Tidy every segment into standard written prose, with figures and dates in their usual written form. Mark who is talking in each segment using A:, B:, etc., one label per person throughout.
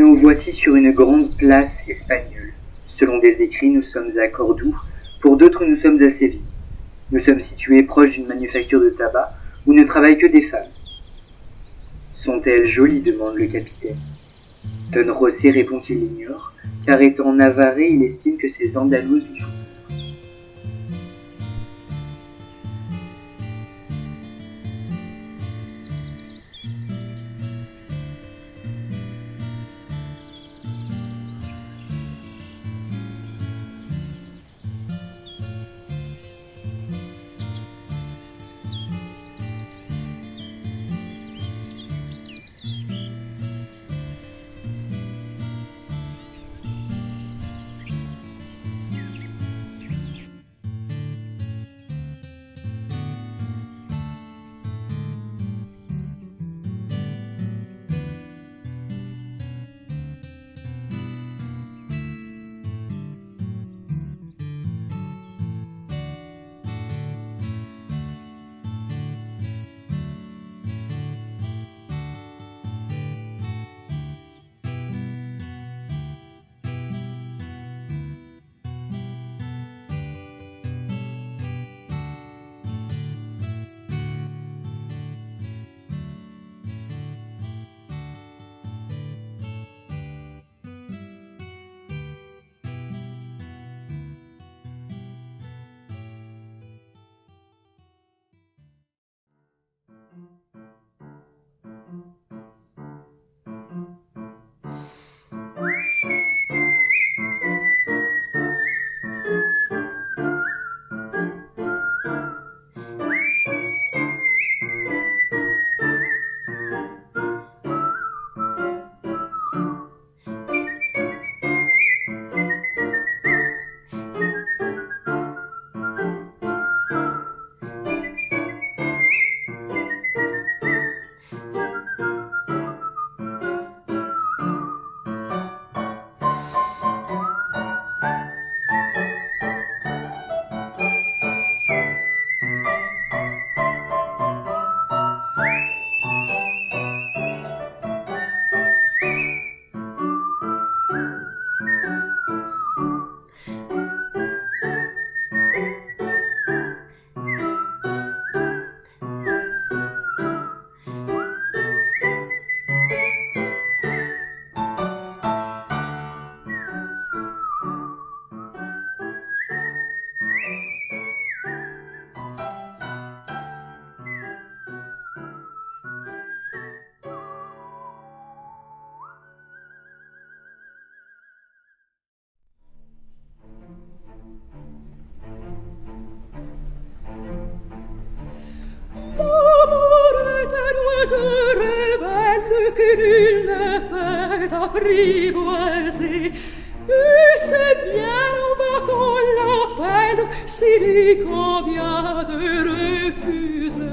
A: Nous voici sur une grande place espagnole. Selon des écrits, nous sommes à Cordoue, pour d'autres nous sommes à Séville. Nous sommes situés proches d'une manufacture de tabac où ne travaillent que des femmes. Sont-elles jolies demande le capitaine. Don José répond qu'il l'ignore, car étant navarrais, il estime que ces Andalouses lui font peur.
B: Que nul ne peut apprivoiser. Et c'est bien en vain qu'on l'appelle, s'il lui convient de refuser.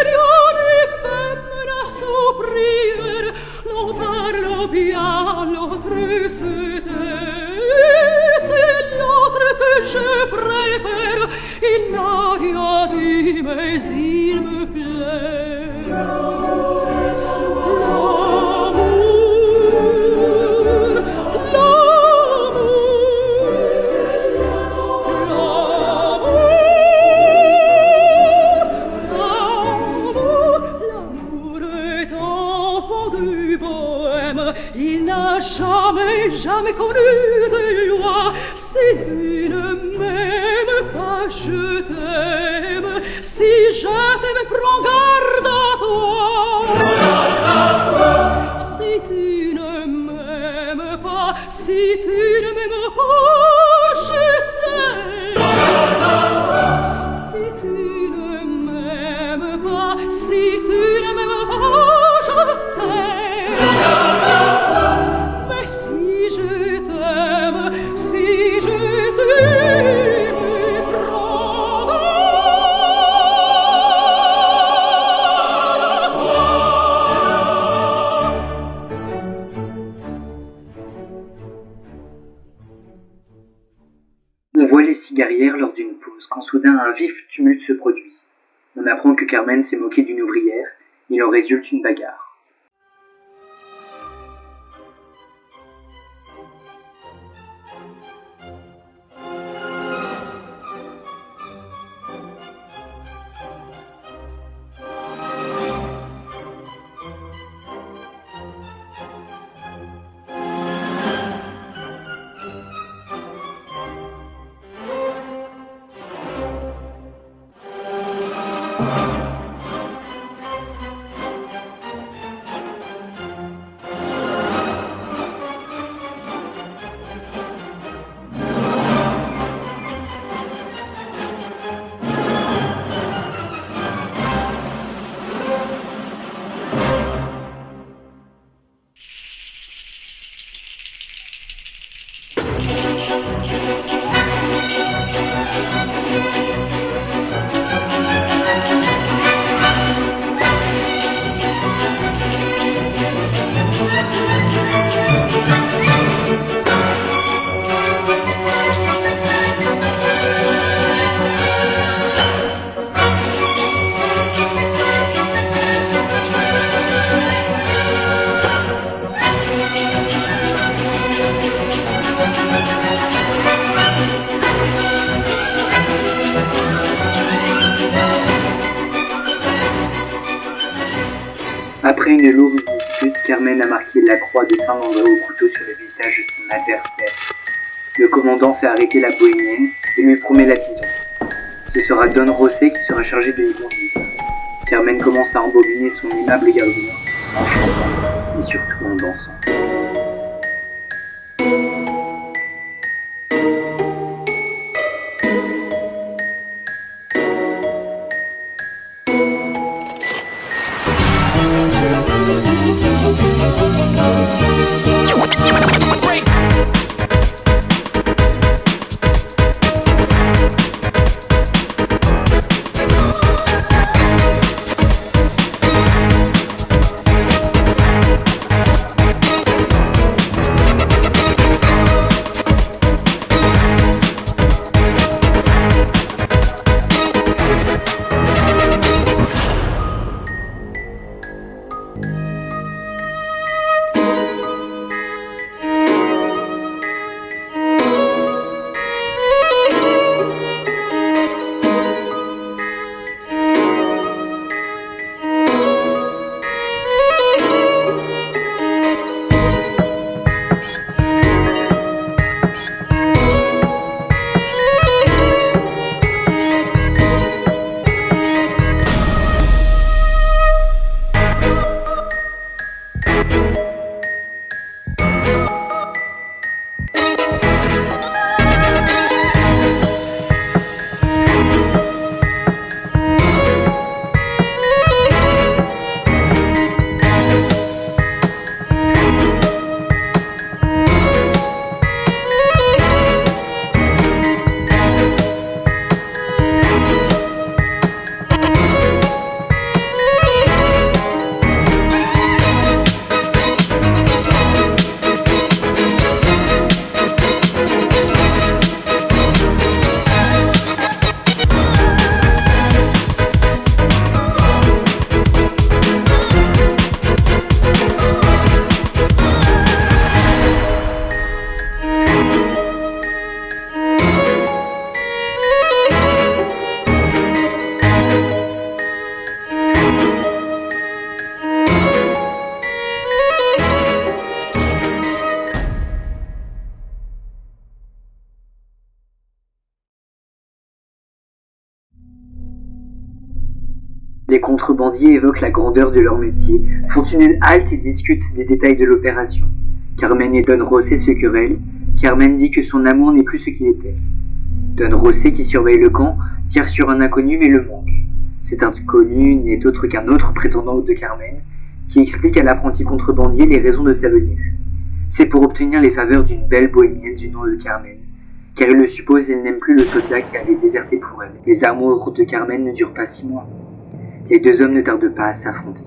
B: Rien n'est femme à s'opprimer, l'on parle bien, l'autre se tait. C'est l'autre que je préfère, il n'a rien dit, mais il me plaît. Jamais connu de loi. Si tu ne m'aimes pas, je t'aime. Si je t'aime, prends garde à toi. Si tu ne m'aimes pas, si tu ne m'aimes pas, je t'aime. Si tu ne m'aimes pas, si tu ne m'aimes pas, je t'aime.
A: On voit les cigarières lors d'une pause, quand soudain un vif tumulte se produit. On apprend que Carmen s'est moquée d'une ouvrière, il en résulte une bagarre. Après une lourde dispute, Carmen a marqué la croix de Saint-André au couteau sur le visage de son adversaire. Le commandant fait arrêter la bohémienne et lui promet la prison. Ce sera Don José qui sera chargé de l'y conduire. Carmen commence à embobiner son aimable gardien en chantant et surtout en dansant. Les contrebandiers évoquent la grandeur de leur métier, font une halte et discutent des détails de l'opération. Carmen et Don José se querellent. Carmen dit que son amour n'est plus ce qu'il était. Don José, qui surveille le camp, tire sur un inconnu mais le manque. Cet inconnu n'est autre qu'un autre prétendant de Carmen, qui explique à l'apprenti contrebandier les raisons de sa venue. C'est pour obtenir les faveurs d'une belle bohémienne du nom de Carmen, car il le suppose, elle n'aime plus le soldat qui avait déserté pour elle. Les amours de Carmen ne durent pas 6 mois. Les deux hommes ne tardent pas à s'affronter.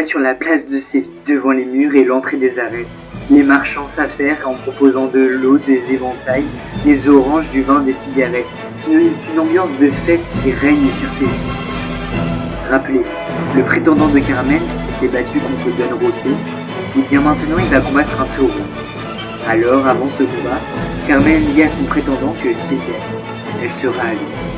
A: sur la place de Séville, devant les murs et l'entrée des arènes. Les marchands s'affairent en proposant de l'eau, des éventails, des oranges, du vin, des cigarettes. Synonyme d'une ambiance de fête qui règne sur Séville. Rappelez-vous, le prétendant de Carmen qui s'était battu contre Don Rosé, et bien maintenant il va combattre un taureau. Alors, avant ce combat, Carmen dit à son prétendant que si elle gagne, elle sera à lui.